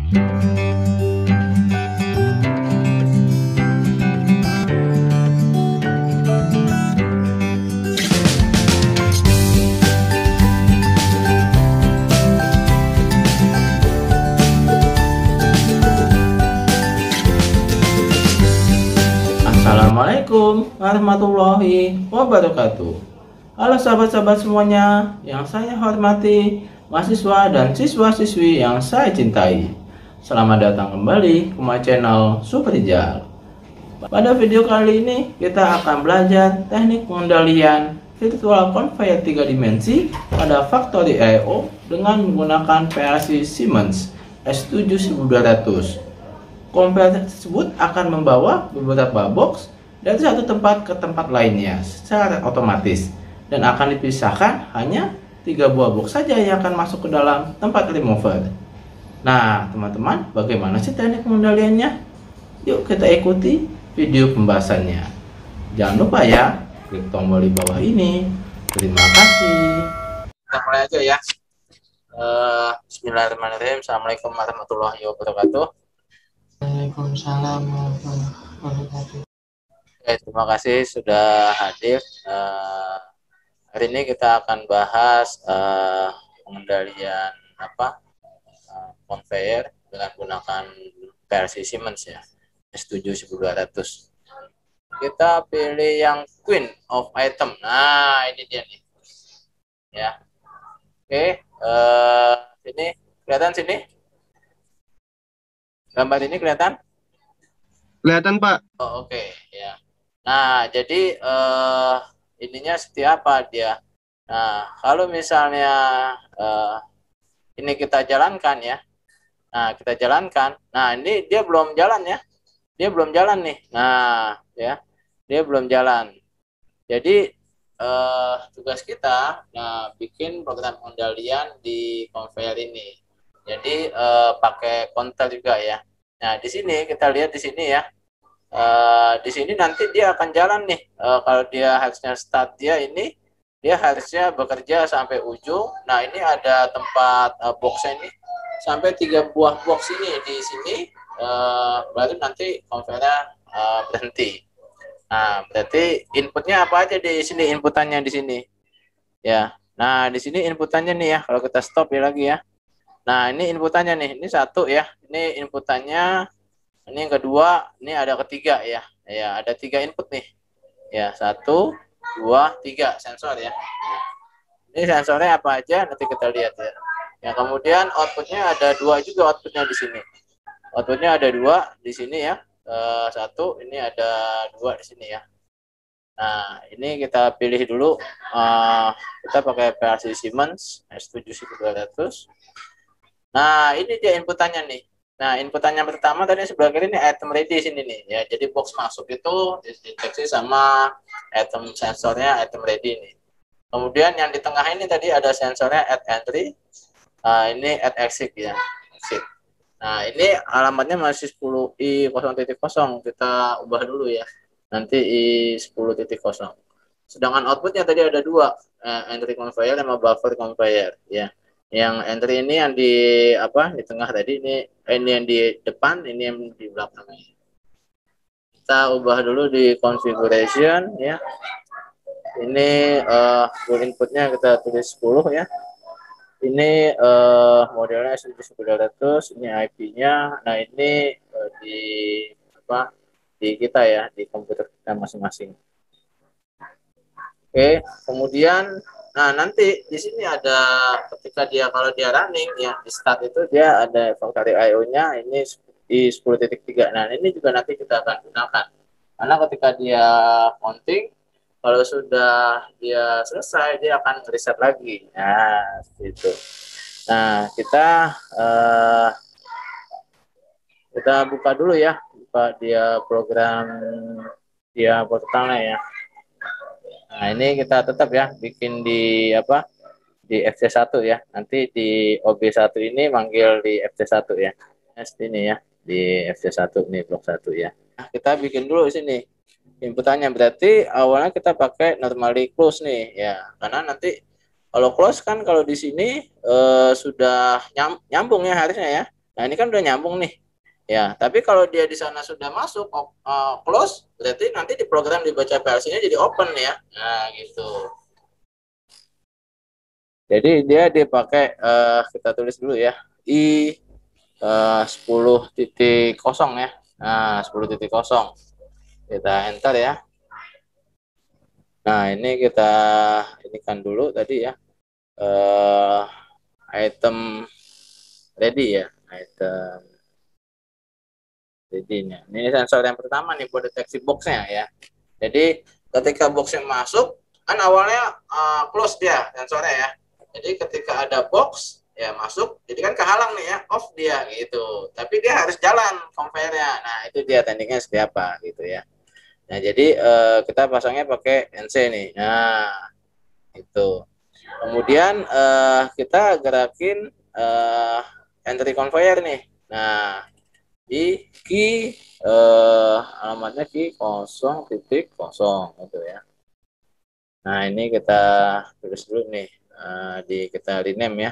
Assalamualaikum warahmatullahi wabarakatuh. Halo sahabat-sahabat semuanya yang saya hormati, mahasiswa dan siswa-siswi yang saya cintai. Selamat datang kembali ke my channel Superrijal. Pada video kali ini kita akan belajar teknik pengendalian virtual conveyor 3 dimensi pada Factory I/O dengan menggunakan PLC Siemens S7200. Conveyor tersebut akan membawa beberapa box dari satu tempat ke tempat lainnya secara otomatis, dan akan dipisahkan hanya 3 buah box saja yang akan masuk ke dalam tempat remover. Nah teman-teman, bagaimana sih teknik pengendaliannya? Yuk kita ikuti video pembahasannya. Jangan lupa ya, klik tombol di bawah ini. Terima kasih. Kita mulai aja ya. Bismillahirrahmanirrahim. Assalamualaikum warahmatullahi wabarakatuh. Waalaikumsalam warahmatullahi wabarakatuh. Terima kasih sudah hadir. Hari ini kita akan bahas pengendalian conveyor dengan menggunakan PLC Siemens ya, S7200. Kita pilih yang Queen of Item. Nah ini dia nih ya. Oke, sini kelihatan, sini gambar ini kelihatan? Kelihatan Pak. Oh, oke ya. Nah jadi ininya seperti apa dia? Nah kalau misalnya ini kita jalankan ya. Nah kita jalankan. Nah ini dia belum jalan ya. Dia belum jalan nih. Nah ya, dia belum jalan. Jadi tugas kita bikin program pengendalian di conveyor ini. Jadi pakai counter juga ya. Nah di sini kita lihat di sini ya. Di sini nanti dia akan jalan nih. Kalau dia harusnya start dia ini, dia harusnya bekerja sampai ujung. Nah ini ada tempat boxnya ini sampai 3 buah box ini di sini. Baru nanti conveyor berhenti. Nah berarti inputnya apa aja di sini, inputannya di sini ya. Nah di sini inputannya nih ya. Kalau kita stop ya lagi ya. Nah ini inputannya nih, ini 1 ya, ini inputannya, ini yang kedua, ini ada ketiga ya, ya ada 3 input nih, ya 1, 2, 3 sensor ya. Ini sensornya apa aja nanti kita lihat ya. Ya kemudian outputnya ada 2 juga outputnya di sini, outputnya ada 2 di sini ya, 1, ini ada 2 di sini ya. Nah ini kita pilih dulu, kita pakai PLC Siemens S7200. Nah, ini dia inputannya nih. Nah, inputannya pertama tadi sebelah kiri ini item ready sini nih ya. Jadi box masuk itu dideteksi sama item sensornya item ready nih. Kemudian yang di tengah ini tadi ada sensornya add entry. Ini add exit ya. Exit. Nah, ini alamatnya masih 10i0.0. Kita ubah dulu ya. Nanti i10.0. Sedangkan outputnya tadi ada 2, entry conveyor sama buffer conveyor ya. Yang entry ini yang di di tengah tadi, ini yang di depan, ini yang di belakang. Kita ubah dulu di configuration ya. Ini full inputnya kita tulis 10 ya. Ini modelnya S7200, ini IP-nya. Nah ini di kita ya, di komputer kita masing-masing. Oke, kemudian nah nanti di sini ada, ketika dia kalau dia running ya di start itu dia ada Factory I/O-nya ini di 10.3. Nah ini juga nanti kita akan gunakan, karena ketika dia counting, kalau sudah dia selesai dia akan reset lagi. Nah seperti itu. Nah kita buka dulu ya, buka dia program dia portalnya ya. Nah ini kita tetap ya bikin di di FC1 ya. Nanti di OB1 ini manggil di FC1 ya. Ini ya di FC1 nih, blok 1 ya. Nah, kita bikin dulu di sini inputannya. Berarti awalnya kita pakai normally close nih ya. Karena nanti kalau close kan kalau di sini sudah nyambung ya harusnya ya. Nah, ini kan udah nyambung nih. Ya, tapi kalau dia di sana sudah masuk close, berarti nanti di program dibaca PLC-nya jadi open ya. Nah, gitu. Jadi dia dipakai kita tulis dulu ya. I 10.0 ya. Nah, 10.0. Kita enter ya. Nah, ini kita ini kan dulu tadi ya. Item ready ya. Item ready nya. Ini sensor yang pertama nih buat deteksi boxnya ya. Jadi ketika boxnya masuk, kan awalnya close dia sensornya ya. Jadi ketika ada box ya masuk, jadi kan kehalang nih ya, off dia gitu. Tapi dia harus jalan conveyernya. Nah, itu dia tekniknya seperti apa gitu ya. Nah, jadi kita pasangnya pakai NC nih. Nah, itu. Kemudian kita gerakin entry conveyor nih. Nah, di key alamatnya key 0.0 gitu ya. Nah, ini kita tulis dulu nih, kita rename ya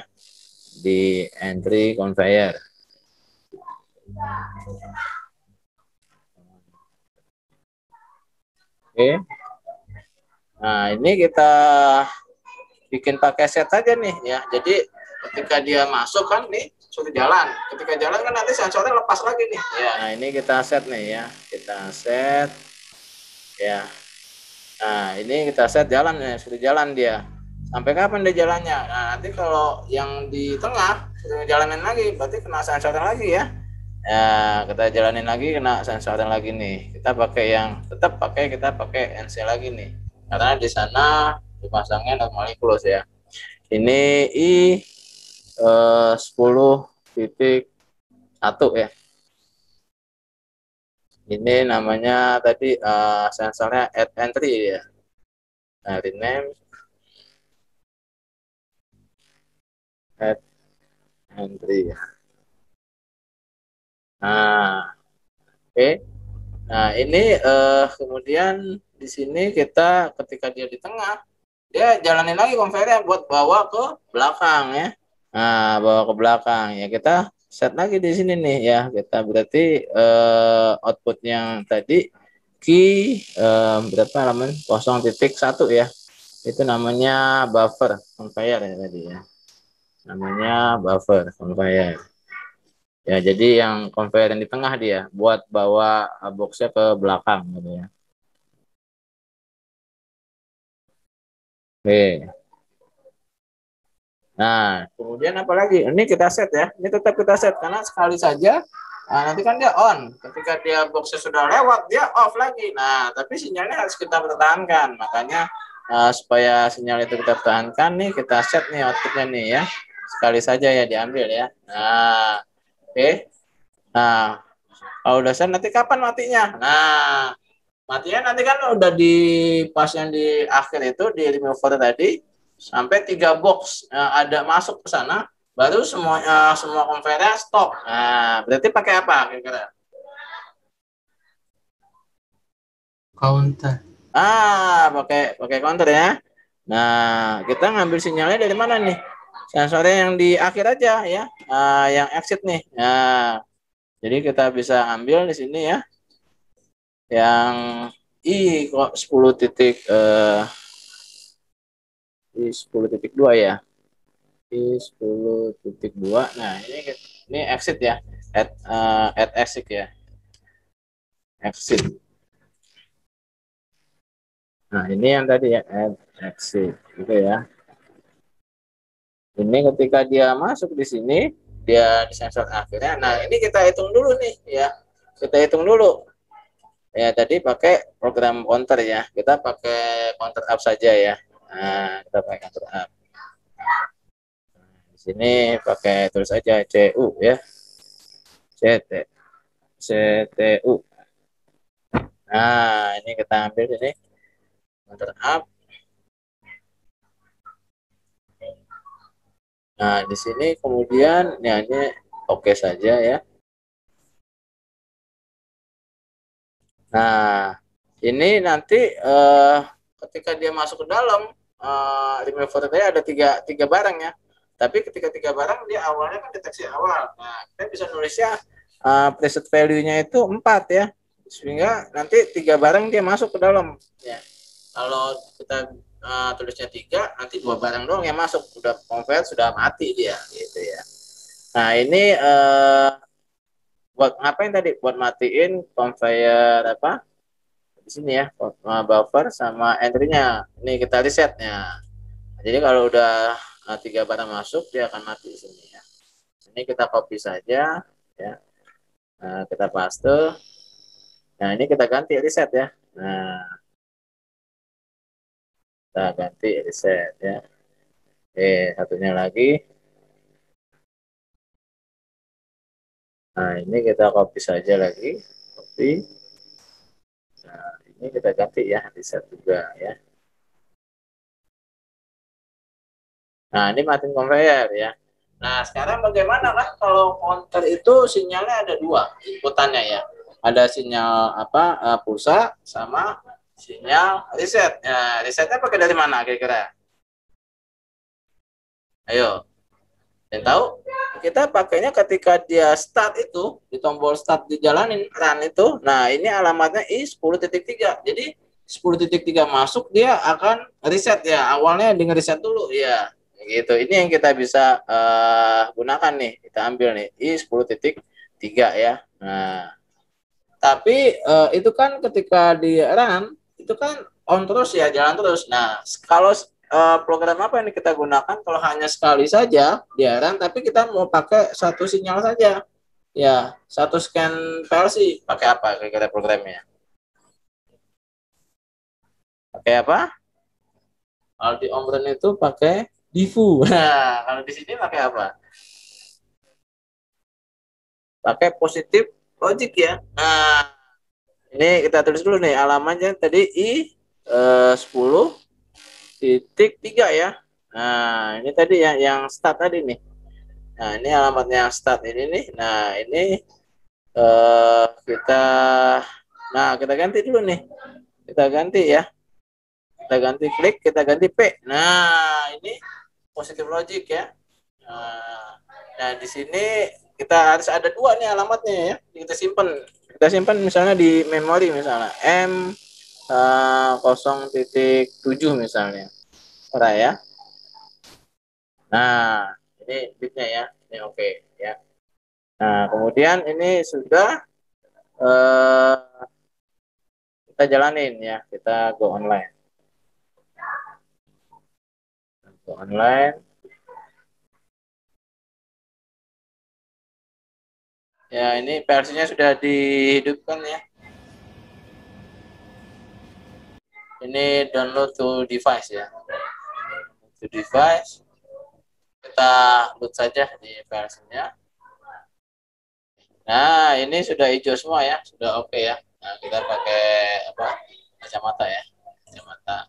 di entry conveyor. Oke. Nah, ini kita bikin pakai set aja nih ya. Jadi ketika dia masuk kan nih suruh jalan. Ketika jalan kan nanti sensornya lepas lagi nih. Ya, nah ini kita set nih ya. Kita set ya. Nah, ini kita set jalan ya, suruh jalan dia. Sampai kapan dia jalannya? Nah, nanti kalau yang di tengah suruh jalanin lagi, berarti kena sensornya lagi ya. Ya, kita jalanin lagi kena sensornya lagi nih. Kita pakai yang kita pakai NC lagi nih. Karena di sana dipasangnya normally close ya. Ini I 10.1 ya. Ini namanya tadi sensornya add entry ya. Nah, rename add entry ya. Nah, oke. Nah, ini kemudian di sini kita ketika dia di tengah, dia jalanin lagi conveyor buat bawa ke belakang ya. Nah, bawa ke belakang ya, kita set lagi di sini nih ya. Kita berarti output yang tadi key berapa halaman 0.1 ya. Itu namanya buffer conveyor ya tadi ya. Namanya buffer conveyor. Ya, jadi yang conveyor yang di tengah dia buat bawa boxnya ke belakang gitu ya. Oke. Nah, kemudian apa lagi? Ini kita set ya. Ini tetap kita set karena sekali saja nanti kan dia on. Ketika dia boxnya sudah lewat, dia off lagi. Nah, tapi sinyalnya harus kita pertahankan. Makanya supaya sinyal itu kita pertahankan nih, kita set nih outputnya nih ya. Sekali saja ya diambil ya. Nah, oke. Nah, kalau udah set nanti kapan matinya? Nah, matinya nanti kan udah di pas yang di akhir itu di remover tadi sampai 3 box ada masuk ke sana baru semua conveyor stop. Nah, berarti pakai apa kira-kira? Counter. Pakai pakai counter ya. Nah, kita ngambil sinyalnya dari mana nih? Sensornya yang di akhir aja ya. Yang exit nih. Nah, jadi kita bisa ambil di sini ya. Yang I kok 10.2 ya. I 10.2. Nah, ini exit ya. Add exit ya. Exit. Nah, ini yang tadi ya, add exit gitu ya. Ini ketika dia masuk di sini, dia di sensor akhirnya. Nah, ini kita hitung dulu nih ya. Kita hitung dulu. Ya, tadi pakai program counter ya. Kita pakai counter up saja ya. Nah, kita pakai counter up. Di sini pakai tulis aja CU ya. CTU. Nah, ini kita ambil ini counter up. Nah, di sini kemudian ya ini oke saja ya. Nah, ini nanti ketika dia masuk ke dalam remover tadi ada tiga barang ya. Tapi ketika 3 barang dia awalnya kan deteksi awal. Nah, kita bisa nulisnya preset value-nya itu 4 ya. Sehingga nanti 3 barang dia masuk ke dalam ya. Kalau kita tulisnya 3, nanti 2 barang doang yang masuk, udah convert, sudah mati dia gitu ya. Nah, ini buat ngapain tadi? Buat matiin conveyor apa? Di sini ya, buffer sama entry-nya. Ini kita resetnya. Jadi kalau udah 3 barang masuk, dia akan mati di sini ya. Ini kita copy saja ya. Nah, kita paste. Nah, ini kita ganti reset ya. Nah, kita ganti reset ya. Oke, satunya lagi. Nah, ini kita copy saja lagi. Copy. Nah, ini kita ganti ya, reset juga ya. Nah, ini matiin conveyor ya. Nah, sekarang bagaimana kan kalau counter itu sinyalnya ada 2 inputannya ya. Ada sinyal apa pulsa sama sinyal reset. Nah, resetnya pakai dari mana kira-kira? Ayo, yang tahu? Kita pakainya ketika dia start itu, di tombol start dijalanin run itu. Nah, ini alamatnya I10.3. Jadi 10.3 masuk, dia akan reset ya. Awalnya dengan reset dulu ya. Gitu. Ini yang kita bisa gunakan nih. Kita ambil nih I10.3 ya. Nah, tapi itu kan ketika di run itu kan on terus ya, jalan terus. Nah, kalau program apa yang kita gunakan kalau hanya sekali saja di run, tapi kita mau pakai satu sinyal saja, ya satu scan versi, pakai apa kira-kira programnya? Pakai apa? Kalau di Omron itu pakai Divu. Nah, kalau di sini pakai apa? Pakai positif logic ya. Nah, ini kita tulis dulu nih alamatnya tadi I10.3 ya. Nah, ini tadi yang start tadi nih. Nah, ini alamatnya yang start ini nih. Nah, ini kita kita ganti dulu nih. Kita ganti ya. Kita ganti klik, kita ganti P. Nah, ini positive logic ya. Nah, di sini kita harus ada 2 nih alamatnya ya. Kita simpan. Kita simpan misalnya di memori misalnya M 0.7 misalnya. Ora ya. Nah, ini bitnya ya. Ini oke ya. Nah, kemudian ini sudah kita jalanin ya. Kita go online. Go online. Ya, ini versinya sudah dihidupkan ya. Ini download to device ya. To device. Kita load saja di versinya. Nah, ini sudah hijau semua ya, sudah oke ya. Nah, kita pakai apa? Kacamata ya, kacamata.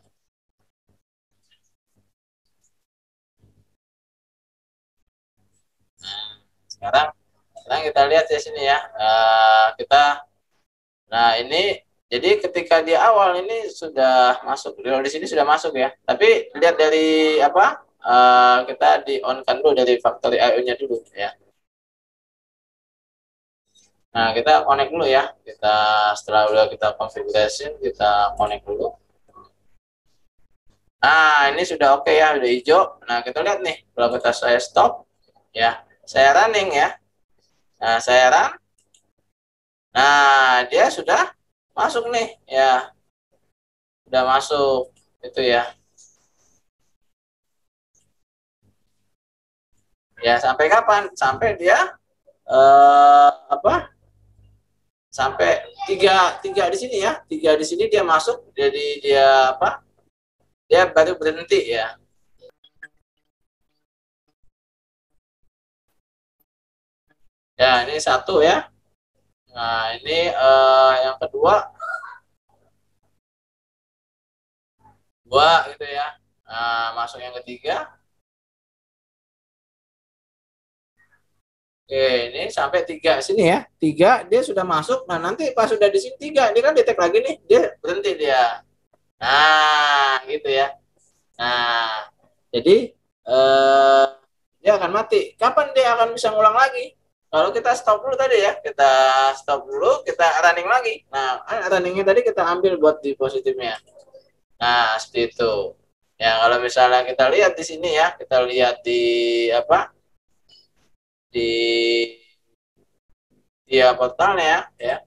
Nah, sekarang kita lihat di sini ya. Nah ini jadi ketika di awal ini sudah masuk, di sini sudah masuk ya. Tapi lihat dari apa? Kita di on kan dulu dari factory IO-nya dulu ya. Nah, kita connect dulu ya. Setelah udah kita configuration, kita connect dulu. Nah, ini sudah oke ya, udah hijau. Nah, kita lihat nih, kalau saya stop, ya, saya running ya. Nah, saya run. Nah, dia sudah masuk nih, ya, sudah masuk itu ya. Ya, sampai kapan? Sampai dia apa? Sampai tiga di sini ya, 3 di sini dia masuk, jadi dia apa? Dia baru berhenti ya. Ya, ini 1 ya. Nah, ini yang kedua 2 gitu ya. Nah, masuk yang ketiga. Oke, ini sampai 3 sini ya. 3 dia sudah masuk. Nah, nanti pas sudah di sini 3, ini kan detect lagi nih, dia berhenti dia. Nah, gitu ya. Nah, jadi ini dia akan mati. Kapan dia akan bisa ngulang lagi? Kalau kita stop dulu tadi ya, kita stop dulu, kita running lagi. Nah, runningnya tadi kita ambil buat di positifnya. Nah, seperti itu. Ya, kalau misalnya kita lihat di sini ya, kita lihat di apa? Di dia portalnya ya.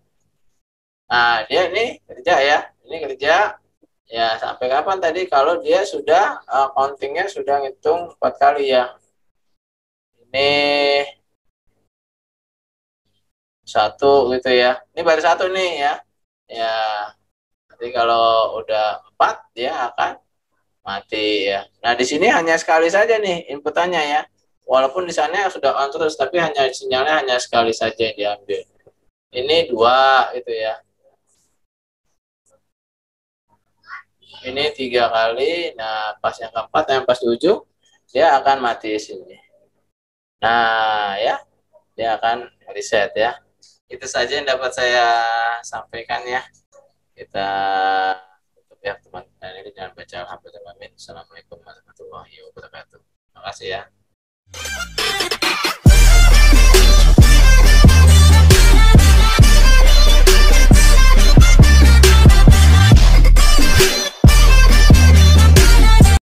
Nah, dia ini kerja ya. Ini kerja ya sampai kapan tadi kalau dia sudah countingnya sudah ngitung 4 kali ya. Ini satu gitu ya. Ini baru satu nih ya. Ya, nanti kalau udah 4 dia akan mati ya. Nah, di sini hanya sekali saja nih inputannya ya. Walaupun di sana sudah on terus, tapi hanya sinyalnya hanya sekali saja yang diambil. Ini 2 gitu ya. Ini 3 kali. Nah, pas yang keempat, yang pas di ujung, dia akan mati di sini. Nah, ya, dia akan reset ya. Itu saja yang dapat saya sampaikan ya. Kita